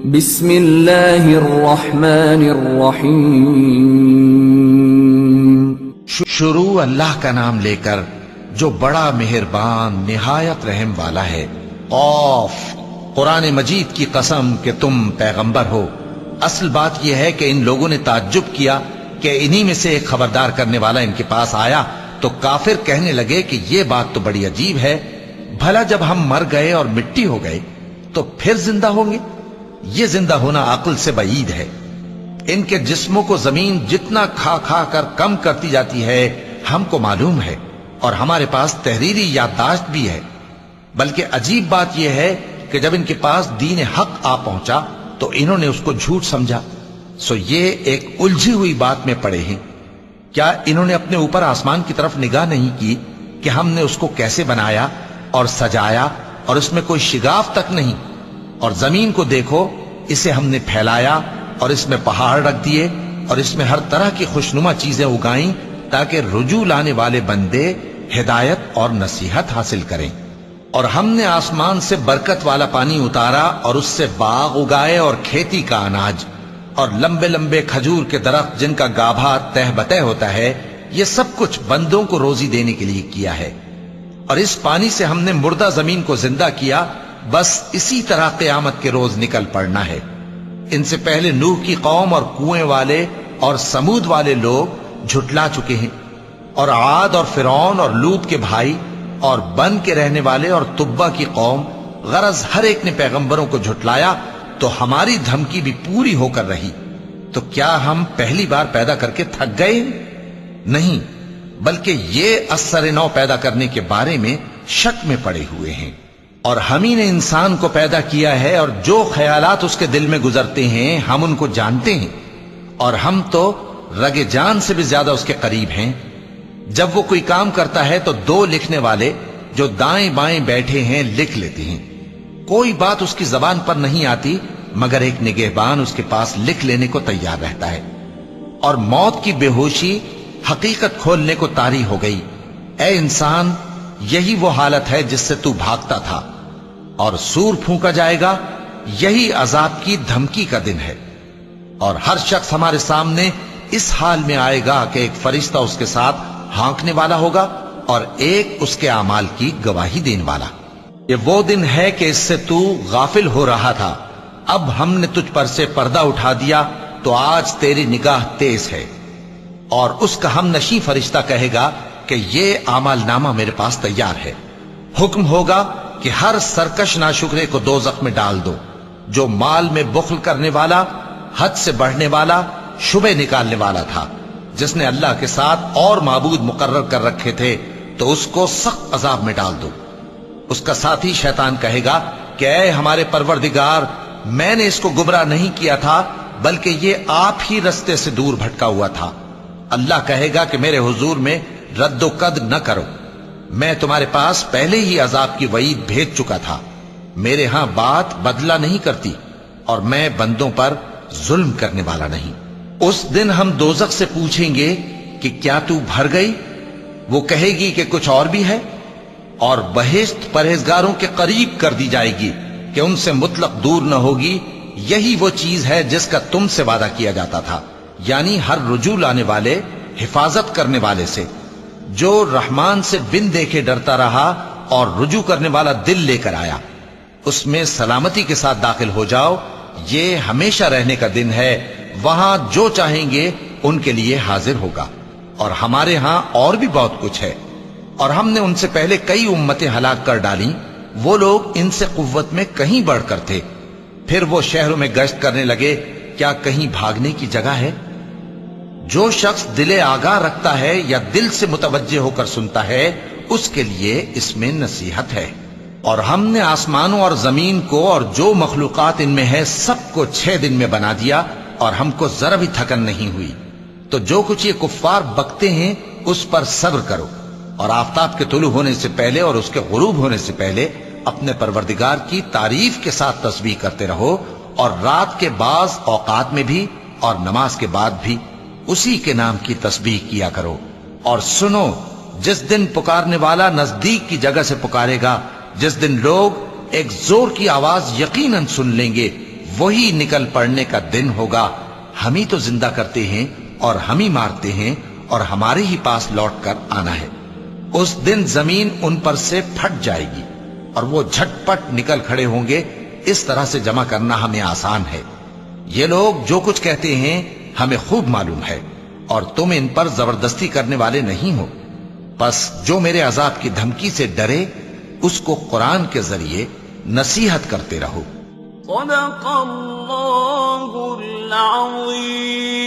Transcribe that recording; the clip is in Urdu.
بسم اللہ الرحمن الرحیم۔ شروع اللہ کا نام لے کر جو بڑا مہربان نہایت رحم والا ہے۔ قاف، قرآن مجید کی قسم کہ تم پیغمبر ہو۔ اصل بات یہ ہے کہ ان لوگوں نے تعجب کیا کہ انہی میں سے ایک خبردار کرنے والا ان کے پاس آیا تو کافر کہنے لگے کہ یہ بات تو بڑی عجیب ہے، بھلا جب ہم مر گئے اور مٹی ہو گئے تو پھر زندہ ہوں گے؟ یہ زندہ ہونا عقل سے بعید ہے۔ ان کے جسموں کو زمین جتنا کھا کھا کر کم کرتی جاتی ہے ہم کو معلوم ہے، اور ہمارے پاس تحریری یادداشت بھی ہے۔ بلکہ عجیب بات یہ ہے کہ جب ان کے پاس دین حق آ پہنچا تو انہوں نے اس کو جھوٹ سمجھا۔ سو یہ ایک الجھی ہوئی بات میں پڑے ہیں۔ کیا انہوں نے اپنے اوپر آسمان کی طرف نگاہ نہیں کی کہ ہم نے اس کو کیسے بنایا اور سجایا، اور اس میں کوئی شگاف تک نہیں؟ اور زمین کو دیکھو، اسے ہم نے پھیلایا اور اس میں پہاڑ رکھ دیے اور اس میں ہر طرح کی خوشنما چیزیں اگائیں تاکہ رجوع لانے والے بندے ہدایت اور نصیحت حاصل کریں۔ اور ہم نے آسمان سے برکت والا پانی اتارا اور اس سے باغ اگائے اور کھیتی کا اناج اور لمبے لمبے کھجور کے درخت جن کا گابھا تہ بتہ ہوتا ہے۔ یہ سب کچھ بندوں کو روزی دینے کے لیے کیا ہے۔ اور اس پانی سے ہم نے مردہ زمین کو زندہ کیا، بس اسی طرح قیامت کے روز نکل پڑنا ہے۔ ان سے پہلے نوح کی قوم اور کنویں والے اور سمود والے لوگ جھٹلا چکے ہیں، اور عاد اور فرعون اور لوط کے بھائی اور بن کے رہنے والے اور تبا کی قوم، غرض ہر ایک نے پیغمبروں کو جھٹلایا تو ہماری دھمکی بھی پوری ہو کر رہی۔ تو کیا ہم پہلی بار پیدا کر کے تھک گئے؟ نہیں، بلکہ یہ اثر نو پیدا کرنے کے بارے میں شک میں پڑے ہوئے ہیں۔ اور ہم ہی نے انسان کو پیدا کیا ہے، اور جو خیالات اس کے دل میں گزرتے ہیں ہم ان کو جانتے ہیں، اور ہم تو رگ جان سے بھی زیادہ اس کے قریب ہیں۔ جب وہ کوئی کام کرتا ہے تو دو لکھنے والے جو دائیں بائیں بیٹھے ہیں لکھ لیتے ہیں۔ کوئی بات اس کی زبان پر نہیں آتی مگر ایک نگہبان اس کے پاس لکھ لینے کو تیار رہتا ہے۔ اور موت کی بے ہوشی حقیقت کھولنے کو طاری ہو گئی۔ اے انسان، یہی وہ حالت ہے جس سے تو بھاگتا تھا، اور سور پھونکا جائے گا، یہی عذاب کی دھمکی کا دن ہے۔ اور ہر شخص ہمارے سامنے اس حال میں آئے گا کہ ایک فرشتہ اس کے ساتھ ہانکنے والا ہوگا اور ایک اس کے اعمال کی گواہی دینے والا۔ یہ وہ دن ہے کہ اس سے تو غافل ہو رہا تھا، اب ہم نے تجھ پر سے پردہ اٹھا دیا تو آج تیری نگاہ تیز ہے۔ اور اس کا ہم نشیں فرشتہ کہے گا کہ یہ اعمال نامہ میرے پاس تیار ہے۔ حکم ہوگا کہ ہر سرکش ناشکرے کو دوزخ میں ڈال دو، جو مال میں بخل کرنے والا، حد سے بڑھنے والا، شبہ نکالنے والا تھا، جس نے اللہ کے ساتھ اور معبود مقرر کر رکھے تھے، تو اس کو سخت عذاب میں ڈال دو۔ اس کا ساتھی شیطان کہے گا کہ اے ہمارے پروردگار، میں نے اس کو گمراہ نہیں کیا تھا بلکہ یہ آپ ہی رستے سے دور بھٹکا ہوا تھا۔ اللہ کہے گا کہ میرے حضور میں رد و قد نہ کرو، میں تمہارے پاس پہلے ہی عذاب کی وعید بھیج چکا تھا۔ میرے ہاں بات بدلہ نہیں کرتی، اور میں بندوں پر ظلم کرنے والا نہیں۔ اس دن ہم دوزخ سے پوچھیں گے کہ کیا تو بھر گئی؟ وہ کہے گی کہ کچھ اور بھی ہے۔ اور بہشت پرہیزگاروں کے قریب کر دی جائے گی کہ ان سے مطلق دور نہ ہوگی۔ یہی وہ چیز ہے جس کا تم سے وعدہ کیا جاتا تھا، یعنی ہر رجوع لانے والے، حفاظت کرنے والے سے، جو رحمان سے بن دیکھے ڈرتا رہا اور رجوع کرنے والا دل لے کر آیا، اس میں سلامتی کے ساتھ داخل ہو جاؤ۔ یہ ہمیشہ رہنے کا دن ہے، وہاں جو چاہیں گے ان کے لیے حاضر ہوگا۔ اور ہمارے ہاں اور بھی بہت کچھ ہے، اور ہم نے ان سے پہلے کئی امتیں ہلاک کر ڈالیں، وہ لوگ ان سے قوت میں کہیں بڑھ کر تھے۔ پھر وہ شہروں میں گشت کرنے لگے، کیا کہیں بھاگنے کی جگہ ہے؟ جو شخص دل آگاہ رکھتا ہے یا دل سے متوجہ ہو کر سنتا ہے، اس کے لیے اس میں نصیحت ہے۔ اور ہم نے آسمانوں اور زمین کو اور جو مخلوقات ان میں ہے سب کو 6 دن میں بنا دیا، اور ہم کو ذرا بھی تھکن نہیں ہوئی۔ تو جو کچھ یہ کفار بکتے ہیں اس پر صبر کرو، اور آفتاب کے طلوع ہونے سے پہلے اور اس کے غروب ہونے سے پہلے اپنے پروردگار کی تعریف کے ساتھ تسبیح کرتے رہو، اور رات کے بعض اوقات میں بھی اور نماز کے بعد بھی اسی کے نام کی تسبیح کیا کرو۔ اور سنو، جس دن پکارنے والا نزدیک کی جگہ سے پکارے گا، جس دن لوگ ایک زور کی آواز یقیناً سن لیں گے، وہی نکل پڑنے کا دن ہوگا، ہم ہی تو زندہ کرتے ہیں اور ہم ہی مارتے ہیں اور ہمارے ہی پاس لوٹ کر آنا ہے۔ اس دن زمین ان پر سے پھٹ جائے گی اور وہ جھٹ پٹ نکل کھڑے ہوں گے۔ اس طرح سے جمع کرنا ہمیں آسان ہے۔ یہ لوگ جو کچھ کہتے ہیں ہمیں خوب معلوم ہے، اور تم ان پر زبردستی کرنے والے نہیں ہو۔ پس جو میرے عذاب کی دھمکی سے ڈرے اس کو قرآن کے ذریعے نصیحت کرتے رہو۔ صدق اللہ العظیم۔